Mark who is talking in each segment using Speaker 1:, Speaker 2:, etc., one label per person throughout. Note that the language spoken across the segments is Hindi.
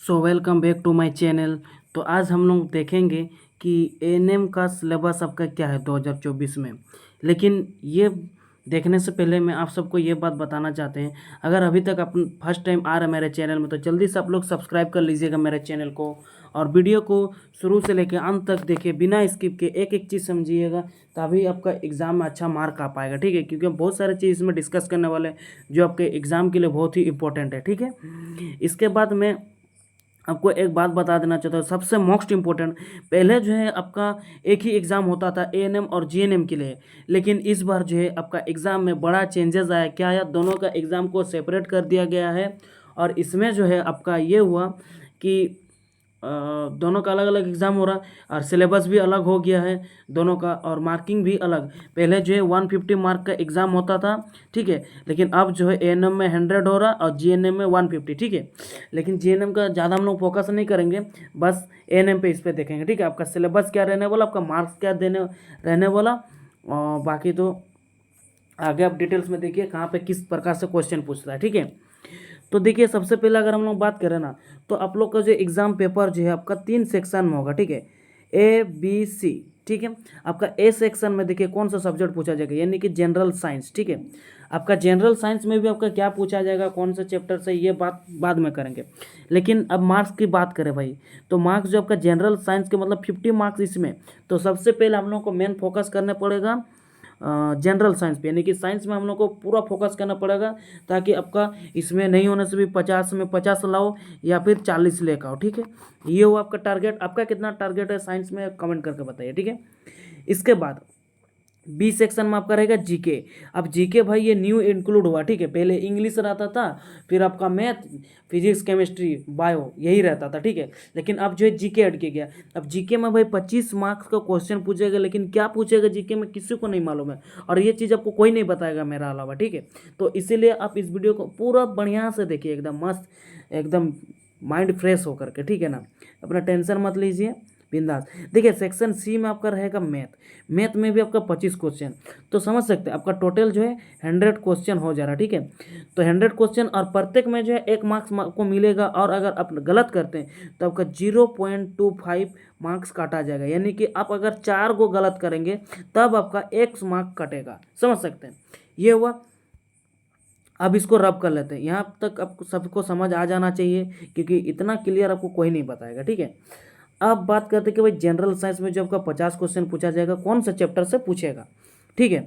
Speaker 1: So welcome back to my channel. तो आज हम लोग देखेंगे कि एएनएम का सिलेबस आपका क्या है 2024 में। लेकिन ये देखने से पहले मैं आप सबको ये बात बताना चाहते हैं, अगर अभी तक आप फर्स्ट टाइम आ रहे मेरे चैनल में तो जल्दी से आप लोग सब्सक्राइब कर लीजिएगा मेरे चैनल को, और वीडियो को शुरू से लेकर अंत तक देखिए, बिना स्किप के एक एक चीज़ समझिएगा, तभी आपका एग्ज़ाम में अच्छा मार्क आ पाएगा। ठीक है, क्योंकि हम बहुत सारे चीज़ इसमें डिस्कस करने वाले हैं जो आपके एग्ज़ाम के लिए बहुत ही इंपॉर्टेंट है। ठीक है, इसके बाद मैं आपको एक बात बता देना चाहता हूँ, सबसे मोस्ट इम्पोर्टेंट। पहले जो है आपका एक ही एग्ज़ाम होता था एएनएम और जीएनएम के लिए, लेकिन इस बार जो है आपका एग्ज़ाम में बड़ा चेंजेस आया। क्या आया? दोनों का एग्ज़ाम को सेपरेट कर दिया गया है, और इसमें जो है आपका ये हुआ कि दोनों का अलग अलग एग्ज़ाम हो रहा है, और सिलेबस भी अलग हो गया है दोनों का, और मार्किंग भी अलग। पहले जो है 150 मार्क का एग्ज़ाम होता था, ठीक है, लेकिन अब जो है एएनएम में 100 हो रहा और जीएनएम में 150। ठीक है, लेकिन जीएनएम का ज़्यादा हम लोग फोकस नहीं करेंगे, बस एएनएम पे इस पर देखेंगे। ठीक है, आपका सिलेबस क्या रहने वाला, आपका मार्क्स क्या देने रहने वाला, और बाकी तो आगे आप डिटेल्स में देखिए कहाँ पे किस प्रकार से क्वेश्चन पूछता है। ठीक है, तो देखिए सबसे पहले अगर हम लोग बात करें ना, तो आप लोग का जो एग्ज़ाम पेपर जो है आपका 3 सेक्शन में होगा। ठीक है, ए बी सी। ठीक है, आपका ए सेक्शन में देखिए कौन सा सब्जेक्ट पूछा जाएगा, यानी कि जनरल साइंस। ठीक है, आपका जनरल साइंस में भी आपका क्या पूछा जाएगा, कौन सा चैप्टर से, ये बात बाद में करेंगे। लेकिन अब मार्क्स की बात करें भाई, तो मार्क्स जो आपका जनरल साइंस के मतलब 50 मार्क्स इसमें, तो सबसे पहले हम लोग को मेन फोकस करना पड़ेगा जनरल साइंस पे, यानी कि साइंस में हम लोग को पूरा फोकस करना पड़ेगा, ताकि आपका इसमें नहीं होने से भी 50 में 50 लाओ या फिर 40 लेकर आओ। ठीक है, ये हो आपका टारगेट। आपका कितना टारगेट है साइंस में कमेंट करके बताइए। ठीक है, इसके बाद बी सेक्शन में आपका रहेगा जीके। अब जीके भाई ये न्यू इंक्लूड हुआ। ठीक है, पहले इंग्लिश रहता था, फिर आपका मैथ, फिजिक्स, केमिस्ट्री, बायो यही रहता था। ठीक है, लेकिन अब जो है जीके हट के गया। अब जीके में भाई 25 मार्क्स का क्वेश्चन पूछेगा, लेकिन क्या पूछेगा जीके में किसी को नहीं मालूम है, और ये चीज़ आपको कोई नहीं बताएगा मेरा अलावा। ठीक है, तो इसीलिए आप इस वीडियो को पूरा बढ़िया से देखिए, एकदम मस्त, एकदम माइंड फ्रेश होकर के। ठीक है ना, अपना टेंशन मत लीजिए, बिंदास। देखिए सेक्शन सी में आपका रहेगा मैथ। मैथ में भी आपका 25 क्वेश्चन, तो समझ सकते हैं आपका टोटल जो है 100 क्वेश्चन हो जा रहा है। ठीक है, तो 100 क्वेश्चन, और प्रत्येक में जो है 1 मार्क्स को मिलेगा, और अगर आप गलत करते हैं तो आपका 0.25 मार्क्स काटा जाएगा, यानी कि आप अगर 4 को गलत करेंगे तब आपका 1 मार्क कटेगा। समझ सकते हैं, ये हुआ। अब इसको रब कर लेते हैं, यहाँ तक आपको सबको समझ आ जाना चाहिए, क्योंकि इतना क्लियर आपको कोई नहीं बताएगा। ठीक है, अब बात करते हैं कि भाई जनरल साइंस में जो आपका 50 क्वेश्चन पूछा जाएगा, कौन सा चैप्टर से पूछेगा। ठीक है,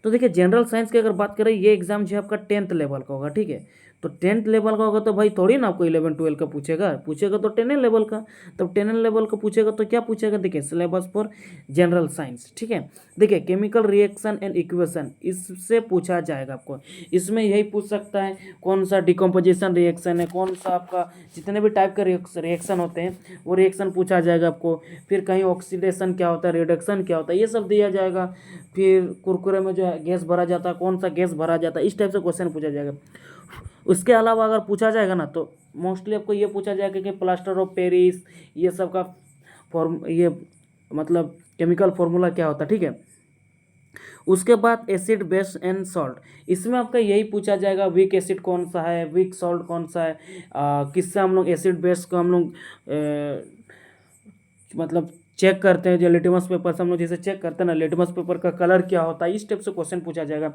Speaker 1: तो देखिए जनरल साइंस की अगर बात करें, ये एग्जाम जो है आपका 10th लेवल का होगा। ठीक है, तो 10th लेवल का होगा तो भाई थोड़ी ना आपको 11 12 का पूछेगा, पूछेगा तो 10 लेवल का। तब 10 लेवल का पूछेगा तो क्या पूछेगा, देखिए सिलेबस फॉर जनरल साइंस। ठीक है, देखिए केमिकल रिएक्शन एंड इक्वेशन, इससे पूछा जाएगा आपको। इसमें यही पूछ सकता है कौन सा डिकम्पोजिशन रिएक्शन है, कौन सा आपका जितने भी टाइप के रिएक्शन होते हैं वो रिएक्शन पूछा जाएगा आपको। फिर कहीं ऑक्सीडेशन क्या होता है, रिडक्शन क्या होता है, ये सब दिया जाएगा। फिर कुरकुरे में जो है गैस भरा जाता है, कौन सा गैस भरा जाता है, इस टाइप से क्वेश्चन पूछा जाएगा। उसके अलावा अगर पूछा जाएगा ना, तो मोस्टली आपको ये पूछा जाएगा कि प्लास्टर ऑफ पेरिस, ये सब का फॉर्म, ये मतलब केमिकल फॉर्मूला क्या होता है। ठीक है, उसके बाद एसिड बेस एंड सॉल्ट, इसमें आपका यही पूछा जाएगा वीक एसिड कौन सा है, वीक सॉल्ट कौन सा है, किससे हम लोग एसिड बेस को हम लोग मतलब चेक करते हैं, जो लिटमस पेपर से हम लोग जैसे चेक करते हैं ना, लिटमस पेपर का कलर क्या होता है, इस टाइप से क्वेश्चन पूछा जाएगा।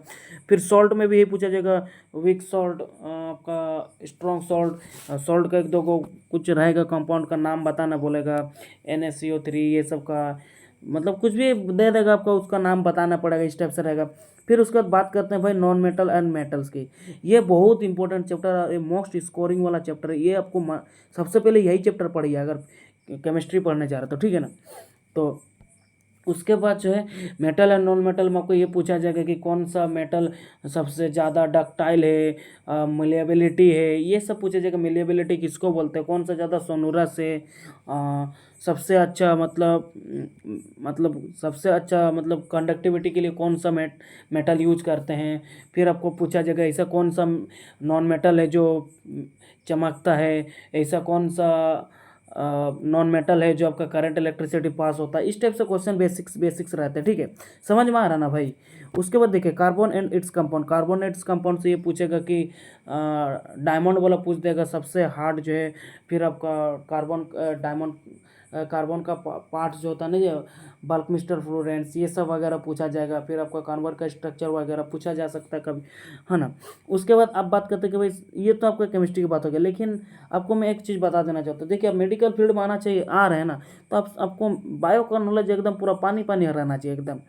Speaker 1: फिर सॉल्ट में भी यही पूछा जाएगा, वीक सॉल्ट, आपका स्ट्रॉन्ग सॉल्ट, सॉल्ट का एक दो को कुछ रहेगा, कंपाउंड का नाम बताना बोलेगा, NaCO3 ये सब का, मतलब कुछ भी दे देगा आपको, उसका नाम बताना पड़ेगा, इस टाइप से रहेगा। फिर उसके बाद बात करते हैं भाई नॉन मेटल एंड मेटल्स की। ये बहुत इंपॉर्टेंट चैप्टर है, ये मोस्ट स्कोरिंग वाला चैप्टर है, ये आपको सबसे पहले यही चैप्टर पढ़िए अगर केमिस्ट्री पढ़ने जा रहा है तो। ठीक है ना, तो उसके बाद जो है मेटल एंड नॉन मेटल में आपको ये पूछा जाएगा कि कौन सा मेटल सबसे ज़्यादा डक्टाइल है, मलेबिलिटी है, ये सब पूछा जाएगा। मलेबिलिटी किसको बोलते हैं, कौन सा ज़्यादा सोनूरस है, सबसे अच्छा मतलब सबसे अच्छा मतलब कंडक्टिविटी के लिए कौन सा मेटल यूज करते हैं। फिर आपको पूछा जाएगा ऐसा कौन सा नॉन मेटल है जो चमकता है, ऐसा कौन सा नॉन मेटल है जो आपका करंट इलेक्ट्रिसिटी पास होता है, इस टाइप से क्वेश्चन बेसिक्स रहते हैं, ठीक है। समझ में आ रहा ना भाई। उसके बाद देखिए carbon and its compound, carbon and its compound से ये पूछेगा कि डायमंड वाला पूछ देगा सबसे हार्ड जो है, फिर आपका कार्बन डायमंड कार्बन का पार्ट जो होता है ना, ये बल्क मिस्टर फ्लोरेंस, ये सब वगैरह पूछा जाएगा। फिर आपका कन्वर्ट का स्ट्रक्चर वगैरह पूछा जा सकता है कभी, है ना। उसके बाद आप बात करते हैं कि भाई ये तो आपका केमिस्ट्री की बात हो गई, लेकिन आपको मैं एक चीज़ बता देना चाहता हूँ। देखिए आप मेडिकल फील्ड में आना चाहिए, आ रहे हैं ना, तो आपको बायो का नॉलेज एकदम पूरा पानी पानी रहना चाहिए एकदम,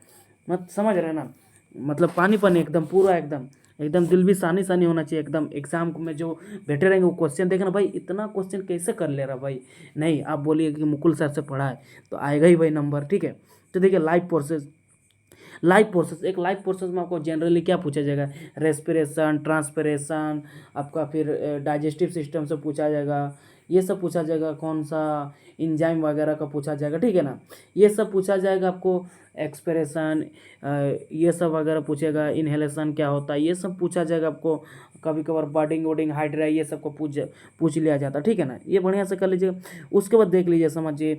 Speaker 1: मत समझ रहे ना, मतलब पानी पानी एकदम पूरा एकदम एकदम दिल भी सानी सानी होना चाहिए एकदम। एग्जाम में जो बैठे रहेंगे वो क्वेश्चन देखना, भाई इतना क्वेश्चन कैसे कर ले रहा भाई। नहीं, आप बोलिए कि मुकुल सर से पढ़ा है तो आएगा ही भाई नंबर, ठीक है। तो देखिए लाइफ प्रोसेस एक लाइफ प्रोसेस में आपको जनरली क्या पूछा जाएगा, रेस्पिरेशन, ट्रांसपिरेशन, आपका फिर डाइजेस्टिव सिस्टम से पूछा जाएगा, ये सब पूछा जाएगा, कौन सा इंजाइम वगैरह का पूछा जाएगा, ठीक है ना। ये सब पूछा जाएगा आपको, एक्सपिरेशन, ये सब वगैरह पूछेगा, इनहेलेशन क्या होता है, ये सब पूछा जाएगा आपको। कभी कभार बर्डिंग वोडिंग हाइड्रा ये सब को पूछ लिया जाता, ठीक है ना। ये बढ़िया से कर लीजिए। उसके बाद देख लीजिए, समझिए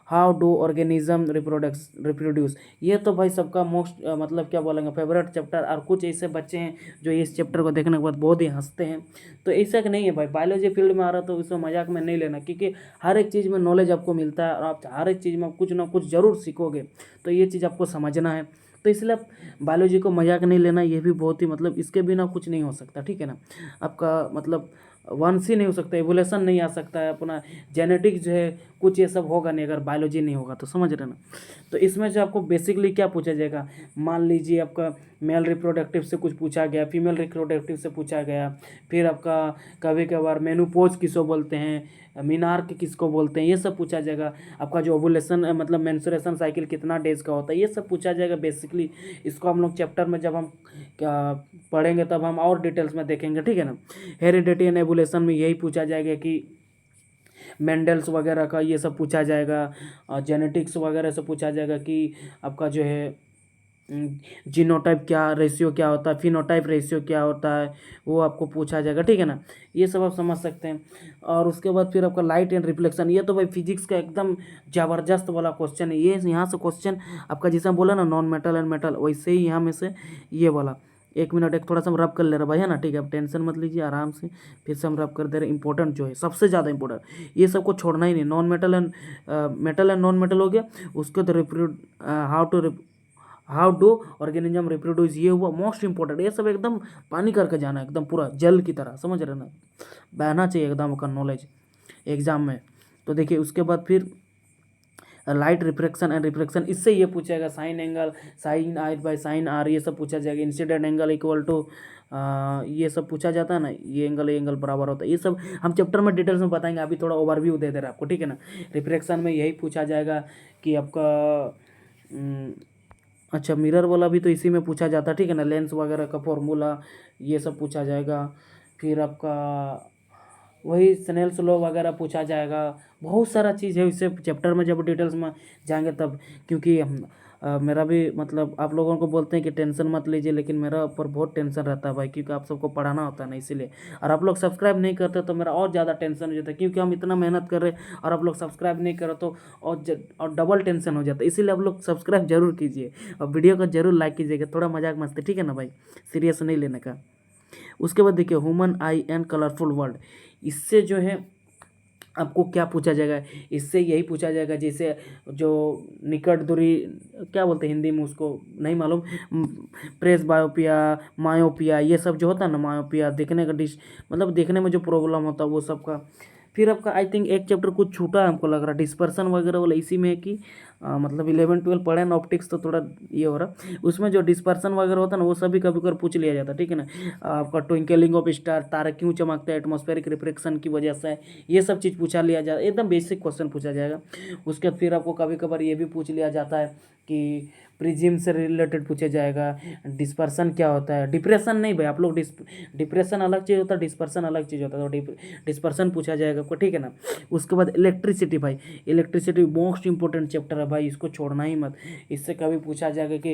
Speaker 1: हाउ डू ऑर्गेनिज्म रिप्रोड्यूस, ये तो भाई सबका मोस्ट मतलब क्या बोलेंगे फेवरेट चैप्टर। और कुछ ऐसे बच्चे हैं जो इस चैप्टर को देखने के बाद बहुत ही हंसते हैं, तो ऐसा कि नहीं है भाई, बायोलॉजी फील्ड में आ रहा तो इसको मजाक में नहीं लेना, क्योंकि हर एक चीज़ में नॉलेज आपको मिलता है और आप हर एक चीज़ में कुछ ना कुछ ज़रूर सीखोगे, तो ये चीज़ आपको समझना है। तो इसलिए आप बायोलॉजी को मजाक नहीं लेना, ये भी बहुत ही मतलब इसके बिना कुछ नहीं हो सकता, ठीक है ना। आपका मतलब वंश ही नहीं हो सकता, एवोल्यूशन नहीं आ सकता है, अपना जेनेटिक्स जो है कुछ ये सब होगा नहीं अगर बायोलॉजी नहीं होगा, तो समझ रहे ना। तो इसमें जो आपको बेसिकली क्या पूछा जाएगा, मान लीजिए आपका मेल रिप्रोडक्टिव से कुछ पूछा गया, फीमेल रिप्रोडक्टिव से पूछा गया, फिर आपका कभी कभार मेनोपॉज किसको बोलते हैं, मीनार्क किसको बोलते हैं, ये सब पूछा जाएगा। आपका जो ओवुलेशन मतलब मेंस्ट्रुएशन साइकिल कितना डेज का होता है, ये सब पूछा जाएगा बेसिकली। इसको हम लोग चैप्टर में जब हम पढ़ेंगे तब हम और डिटेल्स में देखेंगे, ठीक है ना। हेरिडिटी एंड एवोल्यूशन में यही पूछा जाएगा कि मेंडल्स वगैरह का ये सब पूछा जाएगा, जेनेटिक्स वगैरह से पूछा जाएगा कि आपका जो है जीनोटाइप क्या रेशियो क्या होता है, फिनोटाइप रेशियो क्या होता है, वो आपको पूछा जाएगा, ठीक है ना। ये सब आप समझ सकते हैं। और उसके बाद फिर आपका लाइट एंड रिफ्लेक्शन, ये तो भाई फिजिक्स का एकदम ज़बरदस्त वाला क्वेश्चन है। ये यहाँ से क्वेश्चन आपका जैसा बोला ना नॉन मेटल एंड मेटल, वैसे ही यहाँ में से ये वाला। एक मिनट, एक थोड़ा सा हम रब कर ले रहे भाई, है ना, ठीक है। आप टेंशन मत लीजिए, आराम से फिर से हम रब कर दे रहे। इंपॉर्टेंट जो है सबसे ज़्यादा इंपॉर्टेंट, ये सबको छोड़ना ही नहीं। मेटल एंड नॉन मेटल हो गया, उसके तो हाउ डू ऑर्गेनिज्म रिप्रोड्यूस, ये हुआ मोस्ट इंपॉर्टेंट। ये सब एकदम पानी करके जाना है एकदम पूरा जल की तरह, समझ रहे ना, बहना चाहिए एकदम का नॉलेज एग्जाम में। तो देखिए उसके बाद फिर लाइट रिफ्लेक्शन एंड रिफ्लेक्शन, इससे ये पूछेगा sine angle, sine i by sine r, ये सब पूछा जाएगा। इंसिडेंट एंगल इक्वल टू ये सब पूछा जाता है ना, ये एंगल बराबर होता है। ये सब हम चैप्टर में डिटेल्स में बताएंगे, अभी थोड़ा ओवरव्यू दे रहे हैं आपको, ठीक है ना। रिफ्लेक्शन में यही पूछा जाएगा कि आपका अच्छा मिरर वाला भी तो इसी में पूछा जाता है, ठीक है ना। लेंस वगैरह का फॉर्मूला ये सब पूछा जाएगा। फिर आपका वही स्नेल्स लॉ वगैरह पूछा जाएगा। बहुत सारा चीज़ है इससे चैप्टर में जब डिटेल्स में जाएंगे तब, क्योंकि मेरा भी मतलब आप लोगों को बोलते हैं कि टेंशन मत लीजिए, लेकिन मेरा ऊपर बहुत टेंशन रहता है भाई, क्योंकि आप सबको पढ़ाना होता है ना, इसीलिए। और आप लोग सब्सक्राइब नहीं करते तो मेरा और ज़्यादा टेंशन हो जाता है, क्योंकि हम इतना मेहनत कर रहे हैं और आप लोग सब्सक्राइब नहीं करो तो और डबल टेंशन हो जाता है। इसीलिए आप लोग सब्सक्राइब जरूर कीजिए और वीडियो को जरूर लाइक कीजिएगा, थोड़ा मजाक मस्ती, ठीक है ना भाई, सीरियस नहीं लेने का। उसके बाद देखिए human I and colourful world, इससे जो है आपको क्या पूछा जाएगा, इससे यही पूछा जाएगा जैसे जो निकट दूरी क्या बोलते हैं हिंदी में उसको नहीं मालूम, प्रेस बायोपिया, मायोपिया, ये सब जो होता है ना, मायोपिया देखने का मतलब देखने में जो प्रॉब्लम होता है वो सब का। फिर आपका आई थिंक एक चैप्टर कुछ छूटा है हमको लग रहा है, डिस्पर्सन वगैरह वाला, इसी में है कि मतलब 11-12 पढ़े ना ऑप्टिक्स, तो थोड़ा ये हो रहा। उसमें जो डिस्पर्सन वगैरह होता है ना वो सभी कभी कभी पूछ लिया जाता है, ठीक है ना। आपका ट्विंकलिंग ऑफ स्टार, तारा क्यों चमकता है, एटमॉस्फेरिक रिफ्लेक्शन की वजह से, ये सब चीज़ पूछा लिया जाता है, एकदम बेसिक क्वेश्चन पूछा जाएगा। उसके बाद फिर आपको कभी कभार ये भी पूछ लिया जाता है कि प्रिज्म से रिलेटेड पूछा जाएगा, डिस्पर्सन क्या होता है, डिप्रेशन नहीं भाई, आप लोग डिप्रेशन अलग चीज़ होता है, डिस्पर्सन अलग चीज़ होता है, तो डिस्पर्सन पूछा जाएगा आपको, ठीक है ना। उसके बाद इलेक्ट्रिसिटी, भाई इलेक्ट्रिसिटी मोस्ट इंपॉर्टेंट चैप्टर है भाई, इसको छोड़ना ही मत। इससे कभी पूछा जाएगा कि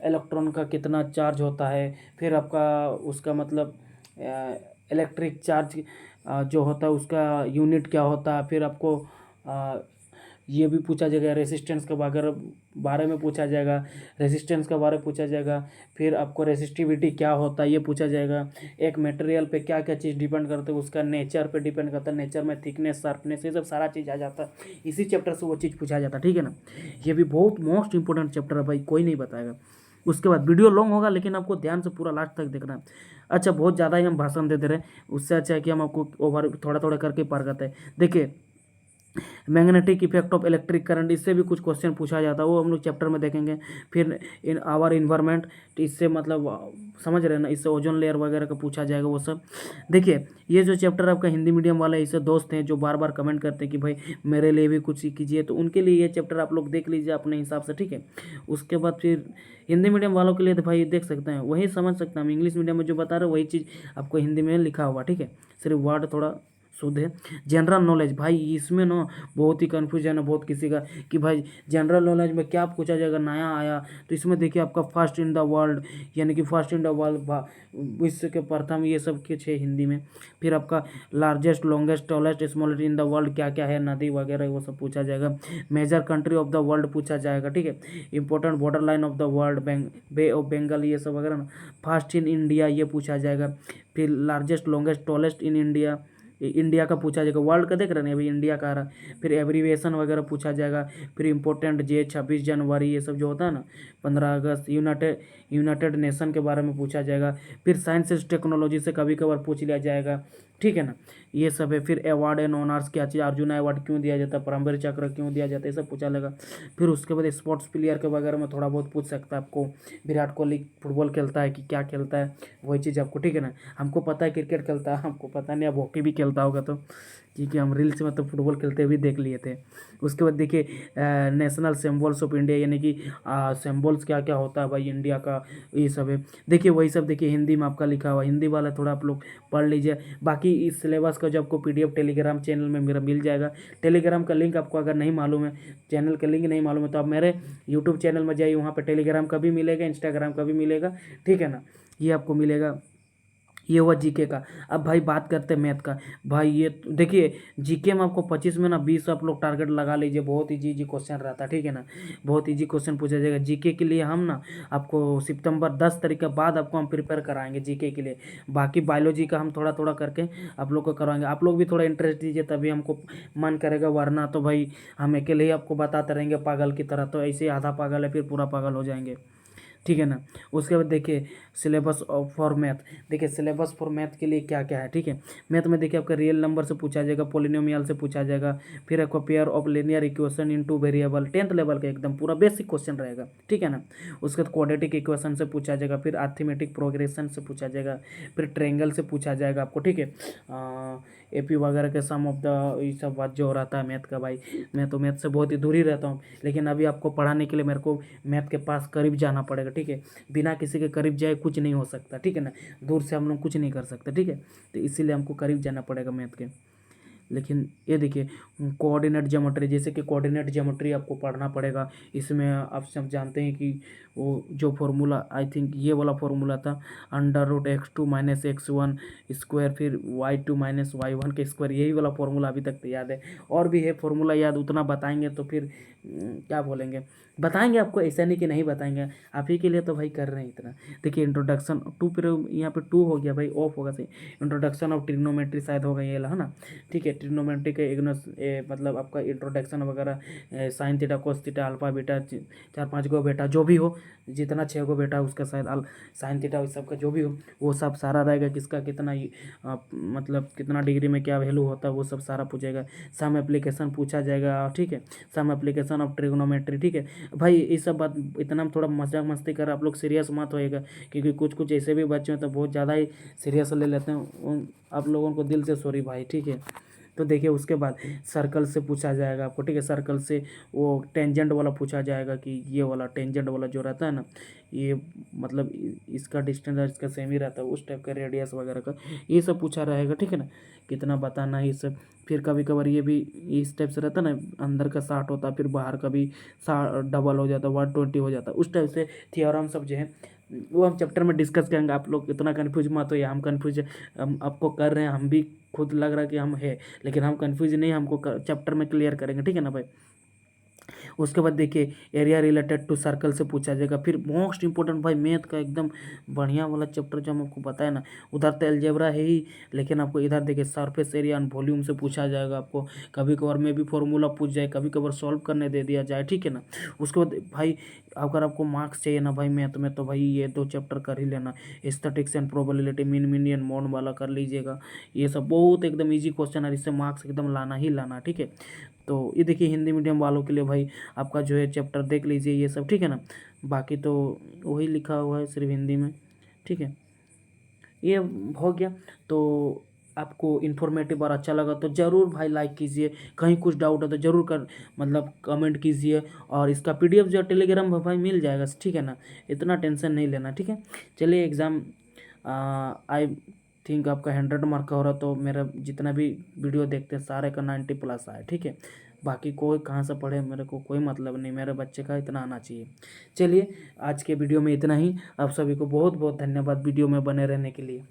Speaker 1: इलेक्ट्रॉन का कितना चार्ज होता है, फिर आपका उसका मतलब इलेक्ट्रिक चार्ज जो होता है उसका यूनिट क्या होता है, फिर आपको ये भी पूछा जाएगा, रेसिस्टेंस के बारे में पूछा जाएगा, रेसिस्टेंस के बारे में पूछा जाएगा, फिर आपको रेसिस्टिविटी क्या होता है ये पूछा जाएगा, एक मटेरियल पे क्या क्या चीज़ डिपेंड करता है, उसका नेचर पे डिपेंड करता है, नेचर में थिकनेस, शार्पनेस, ये सब सारा चीज़ आ जाता है, इसी चैप्टर से वो चीज़ पूछा जाता है, ठीक है ना। ये भी बहुत मोस्ट इंपॉर्टेंट चैप्टर है भाई, कोई नहीं बताएगा। उसके बाद वीडियो लॉन्ग होगा लेकिन आपको ध्यान से पूरा लास्ट तक देखना है। अच्छा, बहुत ज़्यादा ही हम भाषण दे दे रहे हैं, उससे अच्छा है कि हम आपको ओवर थोड़ा थोड़ा करके पार करते हैं। देखिए, magnetic effect of electric current, इससे भी कुछ क्वेश्चन पूछा जाता है, वो हम लोग चैप्टर में देखेंगे। फिर इन आवर इन्वायरमेंट, इससे मतलब समझ रहे हैं ना, इससे ओजोन लेयर वगैरह का पूछा जाएगा वो सब। देखिए, ये जो चैप्टर आपका हिंदी मीडियम वाला है, इससे दोस्त हैं जो बार बार कमेंट करते हैं कि भाई मेरे लिए भी कुछ कीजिए, तो उनके लिए ये चैप्टर आप लोग देख लीजिए अपने हिसाब से, ठीक है। उसके बाद फिर हिंदी मीडियम वालों के लिए तो भाई देख सकते हैं, वही समझ सकते हैं हम, इंग्लिश मीडियम में जो बता रहे हैं वही चीज़ आपको हिंदी में लिखा हुआ, ठीक है, सिर्फ वर्ड थोड़ा शुद्ध है। जनरल नॉलेज, भाई इसमें ना बहुत ही कन्फ्यूजन है बहुत किसी का कि भाई जनरल नॉलेज में क्या पूछा जाएगा, नया आया। तो इसमें देखिए आपका फर्स्ट इन द वर्ल्ड, यानी कि फर्स्ट इन द वर्ल्ड, विश्व के प्रथम, ये सब कुछ है हिंदी में। फिर आपका largest, longest, tallest, smallest in the world क्या क्या है, नदी वगैरह वो सब पूछा जाएगा। Major country of the world पूछा जाएगा, ठीक है। Important border line of the world, bay of Bengal, ये सब वगैरह ना। फर्स्ट इन इंडिया ये पूछा जाएगा। फिर largest, longest, tallest in India, India का पूछा जाएगा, वर्ल्ड का देख रहे हैं अभी इंडिया का आ रहा है। फिर एब्रीविएशन वगैरह पूछा जाएगा। फिर इंपॉर्टेंट जे 26 जनवरी ये सब जो होता है ना, 15 अगस्त, यूनाइटेड नेशन के बारे में पूछा जाएगा। फिर साइंस एंड टेक्नोलॉजी से कभी कभार पूछ लिया जाएगा, ठीक है ना, ये सब है। फिर अवार्ड एंड ऑनर्स क्या चीज़, अर्जुन अवार्ड क्यों दिया जाता है, परमवीर चक्र क्यों दिया जाता है, ये सब पूछा जाएगा। फिर उसके बाद स्पोर्ट्स प्लेयर के वगैरह में थोड़ा बहुत पूछ सकता है आपको, विराट कोहली फुटबॉल खेलता है कि क्या खेलता है, वही चीज़ आपको, ठीक है ना। हमको पता है क्रिकेट खेलता है, हमको पता नहीं अब हॉकी भी खेलता होगा, तो क्योंकि हम रील्स में तो फुटबॉल खेलते हुए देख लिए थे। उसके बाद देखिए नेशनल सिम्बल्स ऑफ इंडिया, यानी कि सिम्बल्स क्या क्या होता है भाई इंडिया का, ये सब है। देखिए वही सब देखिए हिंदी में आपका लिखा हुआ, हिंदी वाला थोड़ा आप लोग पढ़ लीजिए। बाकी इस सिलेबस का जो आपको PDF टेलीग्राम चैनल में मेरा मिल जाएगा। टेलीग्राम का लिंक आपको अगर नहीं मालूम है, चैनल का लिंक नहीं मालूम है, तो आप मेरे यूट्यूब चैनल में जाइए, वहाँ पर टेलीग्राम का भी मिलेगा, इंस्टाग्राम का भी मिलेगा, ठीक है ना, ये आपको मिलेगा। ये हुआ जीके का। अब भाई बात करते हैं मैथ का। भाई ये देखिए जीके में आपको 25 में ना 20 आप लोग टारगेट लगा लीजिए, बहुत इजी इजी क्वेश्चन रहता है, ठीक है ना, बहुत इजी क्वेश्चन पूछा जाएगा जीके के लिए। हम ना आपको सितंबर 10 तारीख के बाद आपको हम प्रिपेयर कराएंगे जीके के लिए। बाकी बायोलॉजी का हम थोड़ा थोड़ा करके आप लोग को करवाएंगे, आप लोग भी थोड़ा इंटरेस्ट दीजिए तभी हमको मन करेगा, वरना तो भाई हम अकेले ही आपको बताते रहेंगे पागल की तरह, तो ऐसे ही आधा पागल है फिर पूरा पागल हो जाएंगे, ठीक है ना। उसके बाद देखिए सिलेबस फॉर मैथ, देखिए सिलेबस फॉर मैथ के लिए क्या क्या है, ठीक है। मैथ में देखिए आपका रियल नंबर से पूछा जाएगा, पोलिनोमियल से पूछा जाएगा, फिर आपको pair of linear equation in two variable, 10th level का एकदम पूरा बेसिक क्वेश्चन रहेगा, ठीक है ना। उसके बाद क्वाड्रेटिक इक्वेशन से पूछा जाएगा, फिर अर्थमेटिक प्रोग्रेशन से पूछा जाएगा, फिर ट्रेंगल से पूछा जाएगा आपको, ठीक है। AP वगैरह के सम ऑफ द, ये सब बात जो रहता है मैथ का, भाई मैं तो मैथ से बहुत ही दूर ही रहता हूँ, लेकिन अभी आपको पढ़ाने के लिए मेरे को मैथ के पास करीब जाना पड़ेगा, ठीक है। बिना किसी के करीब जाए कुछ नहीं हो सकता, ठीक है ना, दूर से हम लोग कुछ नहीं कर सकते, ठीक है। तो इसीलिए हमको करीब जाना पड़ेगा मैथ के। लेकिन ये देखिए कोऑर्डिनेट ज्योमेट्री, जैसे कि कोऑर्डिनेट ज्योमेट्री आपको पढ़ना पड़ेगा। इसमें आप सब जानते हैं कि वो जो फॉर्मूला, आई थिंक ये वाला फॉर्मूला था, √(x2 - x1) स्क्वायर, फिर y2 - y1 के स्क्वायर, यही वाला फॉर्मूला अभी तक तो याद है। और भी है फॉर्मूला याद, उतना बताएंगे तो फिर क्या बोलेंगे, बताएंगे आपको, ऐसा नहीं कि नहीं बताएंगे, आप ही के लिए तो भाई कर रहे हैं इतना। देखिए इंट्रोडक्शन टू, फिर यहाँ पे 2 हो गया भाई, ऑफ होगा सही। इंट्रोडक्शन ऑफ ट्रिग्नोमेट्री शायद होगा ये है ना, ठीक है। ट्रिग्नोमेट्री के इग्नोस मतलब आपका इंट्रोडक्शन वगैरह, sine theta, cos theta, alpha beta, 4-5 गो बेटा जो भी हो, जितना 6 गो बेटा उसका शायद साइन थीटा उस सब का जो भी हो, वो सब सारा रहेगा, किसका कितना मतलब कितना डिग्री में क्या वैल्यू होता है वो सब सारा पूछेगा। सम एप्लीकेशन पूछा जाएगा, ठीक है, सम एप्लीकेशन ऑफ ट्रिग्नोमेट्री, ठीक है। भाई ये सब बात इतना थोड़ा मजाक मस्ती कर, आप लोग सीरियस मत होएगा, क्योंकि कुछ कुछ ऐसे भी बच्चे हैं तो बहुत ज़्यादा ही सीरियस ले लेते हैं, आप लोगों को दिल से सॉरी भाई, ठीक है। तो देखिए उसके बाद सर्कल से पूछा जाएगा आपको, ठीक है, सर्कल से वो टेंजेंट वाला पूछा जाएगा कि ये वाला टेंजेंट वाला जो रहता है ना, ये मतलब इसका डिस्टेंस और इसका सेम ही रहता है, उस टाइप का रेडियस वगैरह का ये सब पूछा रहेगा, ठीक है ना, कितना बताना है ये सब। फिर कभी कभार ये भी इस टाइप से रहता है ना, अंदर का 60 होता है, फिर बाहर का भी 60 डबल हो जाता है, 120 हो जाता है, उस टाइप से थियोरम सब जो है वो हम चैप्टर में डिस्कस करेंगे। आप लोग इतना कन्फ्यूज मत हो, या हम कन्फ्यूज हम आपको कर रहे हैं, हम भी खुद लग रहा है कि हम है, लेकिन हम कन्फ्यूज नहीं, हमको चैप्टर में क्लियर करेंगे, ठीक है ना भाई। उसके बाद देखिए एरिया रिलेटेड टू सर्कल से पूछा जाएगा। फिर मोस्ट इंपॉर्टेंट भाई मैथ का एकदम बढ़िया वाला चैप्टर जो हम आपको बताया ना, उधर तो अलजेब्रा है ही, लेकिन आपको इधर देखिए सरफेस एरिया एंड वॉल्यूम से पूछा जाएगा। आपको कभी कभार में भी फॉर्मूला पूछ जाए, कभी कभार सॉल्व करने दे दिया जाए, ठीक है ना। उसके बाद भाई अगर आपको मार्क्स चाहिए ना भाई मैथ में, तो भाई ये 2 चैप्टर कर ही लेना। Aesthetics and probability, mean median mode वाला कर लीजिएगा। ये सब बहुत एकदम ईजी क्वेश्चन है, इससे मार्क्स एकदम लाना ही लाना, ठीक है। तो ये देखिए हिंदी मीडियम वालों के लिए भाई आपका जो है चैप्टर देख लीजिए ये सब, ठीक है ना। बाकी तो वही लिखा हुआ है सिर्फ हिंदी में, ठीक है। ये हो गया। तो आपको इन्फॉर्मेटिव और अच्छा लगा तो ज़रूर भाई लाइक कीजिए। कहीं कुछ डाउट है तो ज़रूर कर मतलब कमेंट कीजिए। और इसका पीडीएफ जो है टेलीग्राम पर भाई मिल जाएगा, ठीक है ना। इतना टेंशन नहीं लेना, ठीक है। चलिए एग्ज़ाम आई थिंक आपका 100 मार्क का हो रहा, तो मेरा जितना भी वीडियो देखते हैं सारे का 90+ आए, ठीक है। बाकी कोई कहाँ से पढ़े मेरे को कोई मतलब नहीं, मेरे बच्चे का इतना आना चाहिए। चलिए आज के वीडियो में इतना ही। आप सभी को बहुत बहुत धन्यवाद वीडियो में बने रहने के लिए।